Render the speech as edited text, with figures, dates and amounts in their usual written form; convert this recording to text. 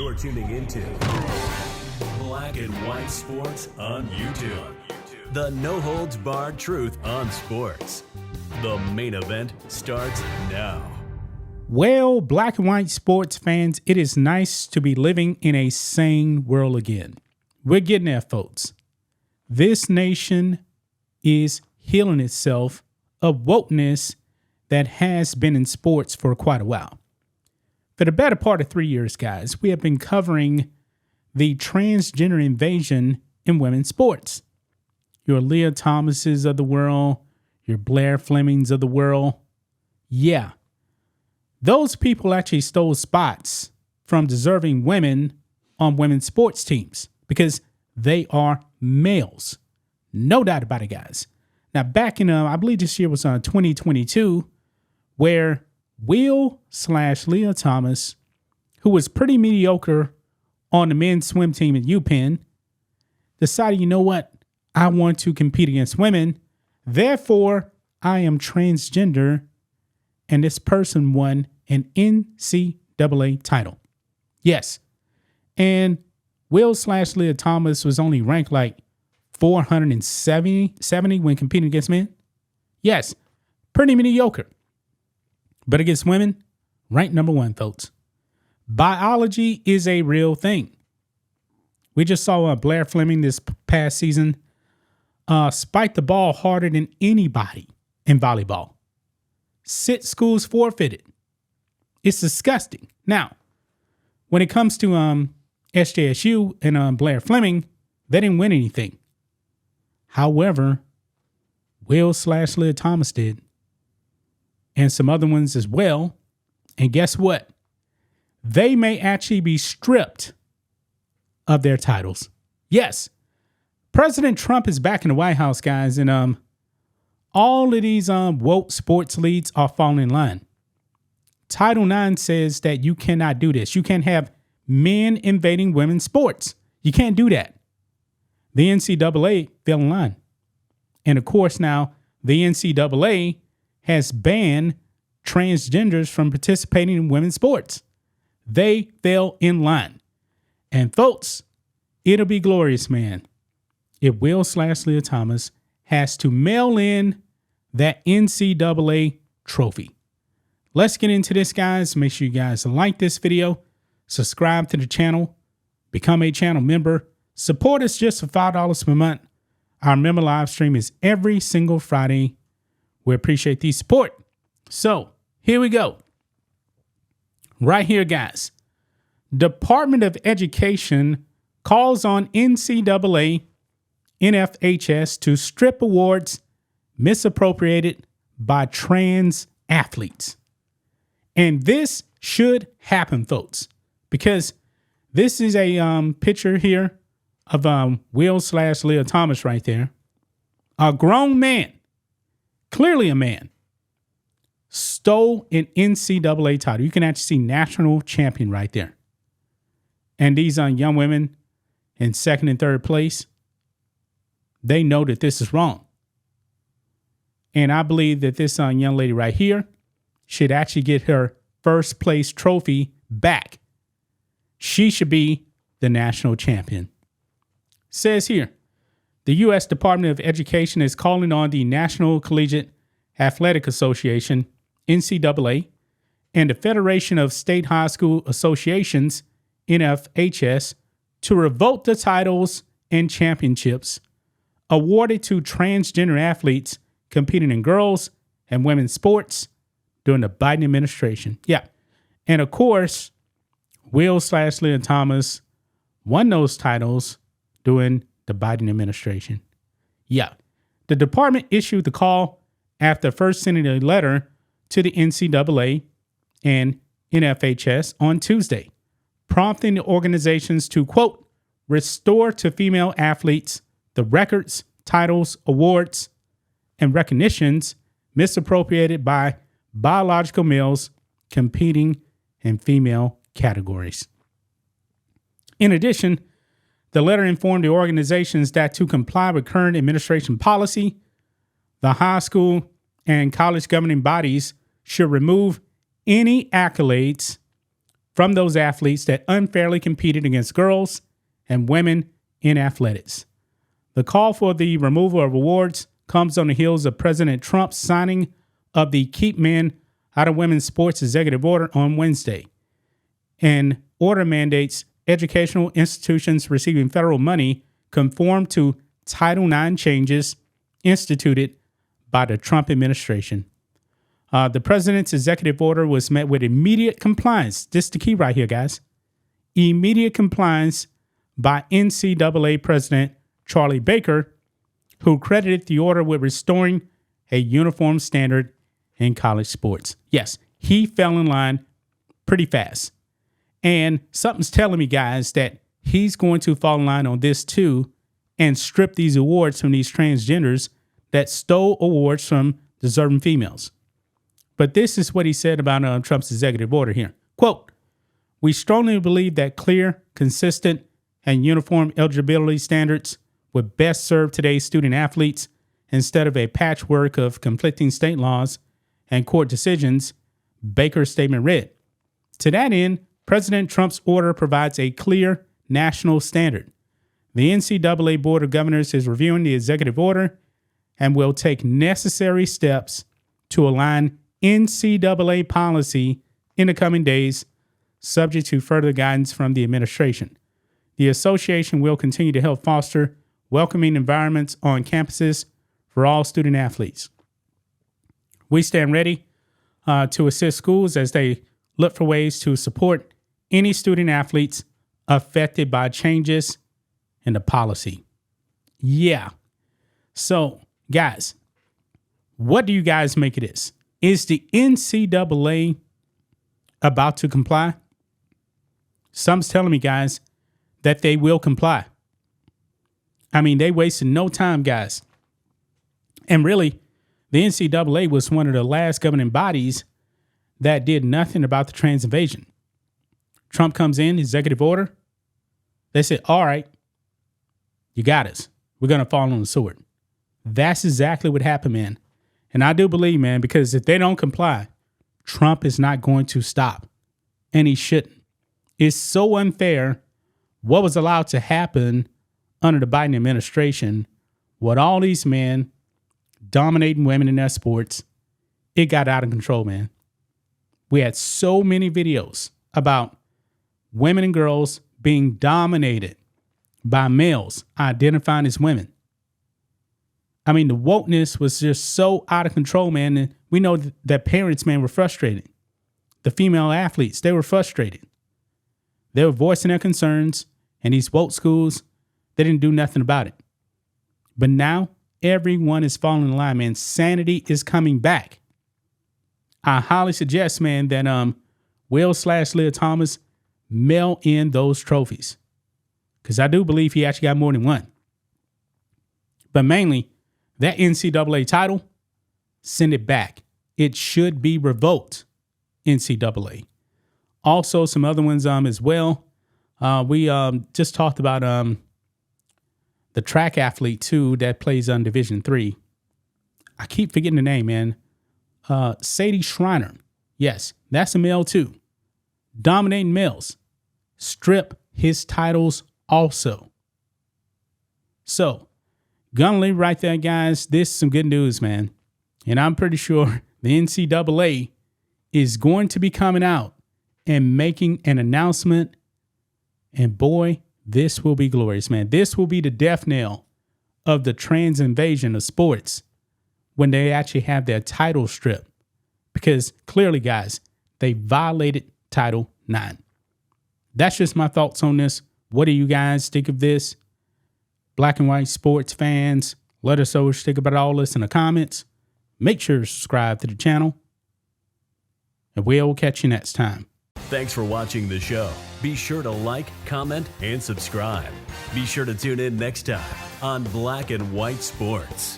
You're tuning into Black and White Sports on YouTube. The no-holds-barred truth on sports. The main event starts now. Well, Black and White sports fans, it is nice to be living in a sane world again. We're getting there, folks. This nation is healing itself of wokeness that has been in sports for quite a while. For the better part of 3 years, guys, we have been covering the transgender invasion in women's sports. Your Leah Thomases of the world, your Blair Flemings of the world. Yeah, those people actually stole spots from deserving women on women's sports teams because they are males. No doubt about it, guys. Now, back in, I believe this year was 2022, where Will/Leah Thomas, who was pretty mediocre on the men's swim team at UPenn, decided, you know what? I want to compete against women. Therefore, I am transgender. And this person won an NCAA title. Yes. And Will/Leah Thomas was only ranked like 470 when competing against men. Yes. Pretty mediocre. But against women, ranked number one, folks. Biology is a real thing. We just saw Blair Fleming this past season spike the ball harder than anybody in volleyball. 6 schools forfeited. It's disgusting. Now, when it comes to SJSU and Blair Fleming, they didn't win anything. However, Will/Leah Thomas did. And some other ones as well. And guess what? They may actually be stripped of their titles. Yes. President Trump is back in the White House, guys. And all of these woke sports leads are falling in line. Title IX says that you cannot do this. You can't have men invading women's sports. You can't do that. The NCAA fell in line. And of course, now the NCAA has banned transgenders from participating in women's sports. They fell in line. And folks, it'll be glorious, man, if Will/Leah Thomas has to mail in that NCAA trophy. Let's get into this, guys. Make sure you guys like this video, subscribe to the channel, become a channel member, support us just for $5 per month. Our member live stream is every single Friday. We appreciate the support. So here we go. Right here, guys. Department of Education calls on NCAA, NFHS to strip awards misappropriated by trans athletes. And this should happen, folks, because this is a picture here of Will/Leah Thomas right there. A grown man, clearly a man, stole an NCAA title. You can actually see national champion right there. And these young women in second and third place, they know that this is wrong. And I believe that this young lady right here should actually get her first place trophy back. She should be the national champion. Says here, the U.S. Department of Education is calling on the National Collegiate Athletic Association, NCAA, and the Federation of State High School Associations, NFHS, to revoke the titles and championships awarded to transgender athletes competing in girls and women's sports during the Biden administration. Yeah. And of course, Will/Leah Thomas won those titles during the Biden administration. Yeah. The department issued the call after first sending a letter to the NCAA and NFHS on Tuesday, prompting the organizations to, quote, restore to female athletes the records, titles, awards, and recognitions misappropriated by biological males competing in female categories. In addition, the letter informed the organizations that to comply with current administration policy, the high school and college governing bodies should remove any accolades from those athletes that unfairly competed against girls and women in athletics. The call for the removal of awards comes on the heels of President Trump's signing of the Keep Men Out of Women's Sports executive order on Wednesday. An order mandates educational institutions receiving federal money conform to Title IX changes instituted by the Trump administration. The president's executive order was met with immediate compliance. This is the key right here, guys. Immediate compliance by NCAA President Charlie Baker, who credited the order with restoring a uniform standard in college sports. Yes, he fell in line pretty fast. And something's telling me, guys, that he's going to fall in line on this too and strip these awards from these transgenders that stole awards from deserving females. But this is what he said about Trump's executive order here. Quote, "We strongly believe that clear, consistent, and uniform eligibility standards would best serve today's student athletes instead of a patchwork of conflicting state laws and court decisions," Baker's statement read. To that end, President Trump's order provides a clear national standard. The NCAA Board of Governors is reviewing the executive order and will take necessary steps to align NCAA policy in the coming days, subject to further guidance from the administration. The association will continue to help foster welcoming environments on campuses for all student athletes. We stand ready to assist schools as they look for ways to support any student athletes affected by changes in the policy. Yeah. So, guys, what do you guys make of this? Is the NCAA about to comply? Some's telling me, guys, that they will comply. I mean, they wasted no time, guys. And really, the NCAA was one of the last governing bodies that did nothing about the trans invasion. Trump comes in, executive order. They said, all right, you got us. We're going to fall on the sword. That's exactly what happened, man. And I do believe, man, because if they don't comply, Trump is not going to stop. And he shouldn't. It's so unfair what was allowed to happen under the Biden administration with all these men dominating women in their sports. It got out of control, man. We had so many videos about women and girls being dominated by males identifying as women. I mean, the wokeness was just so out of control, man. And we know that parents, man, were frustrated. The female athletes, they were frustrated. They were voicing their concerns, and these woke schools, they didn't do nothing about it. But now everyone is falling in line, man. Sanity is coming back. I highly suggest, man, that Will/Leah Thomas mail in those trophies, because I do believe he actually got more than one. But mainly, that NCAA title, send it back. It should be revoked, NCAA. Also, some other ones as well. We just talked about the track athlete, too, that plays on Division III. I keep forgetting the name, man. Sadie Shriner. Yes, that's a male, too. Dominating males. Strip his titles also. So, gonna leave right there, guys. This is some good news, man. And I'm pretty sure the NCAA is going to be coming out and making an announcement. And boy, this will be glorious, man. This will be the death knell of the trans invasion of sports when they actually have their title stripped. Because clearly, guys, they violated Title IX. That's just my thoughts on this. What do you guys think of this? Black and white sports fans, let us know what you think about all this in the comments. Make sure to subscribe to the channel. And we'll catch you next time. Thanks for watching the show. Be sure to like, comment, and subscribe. Be sure to tune in next time on Black and White Sports.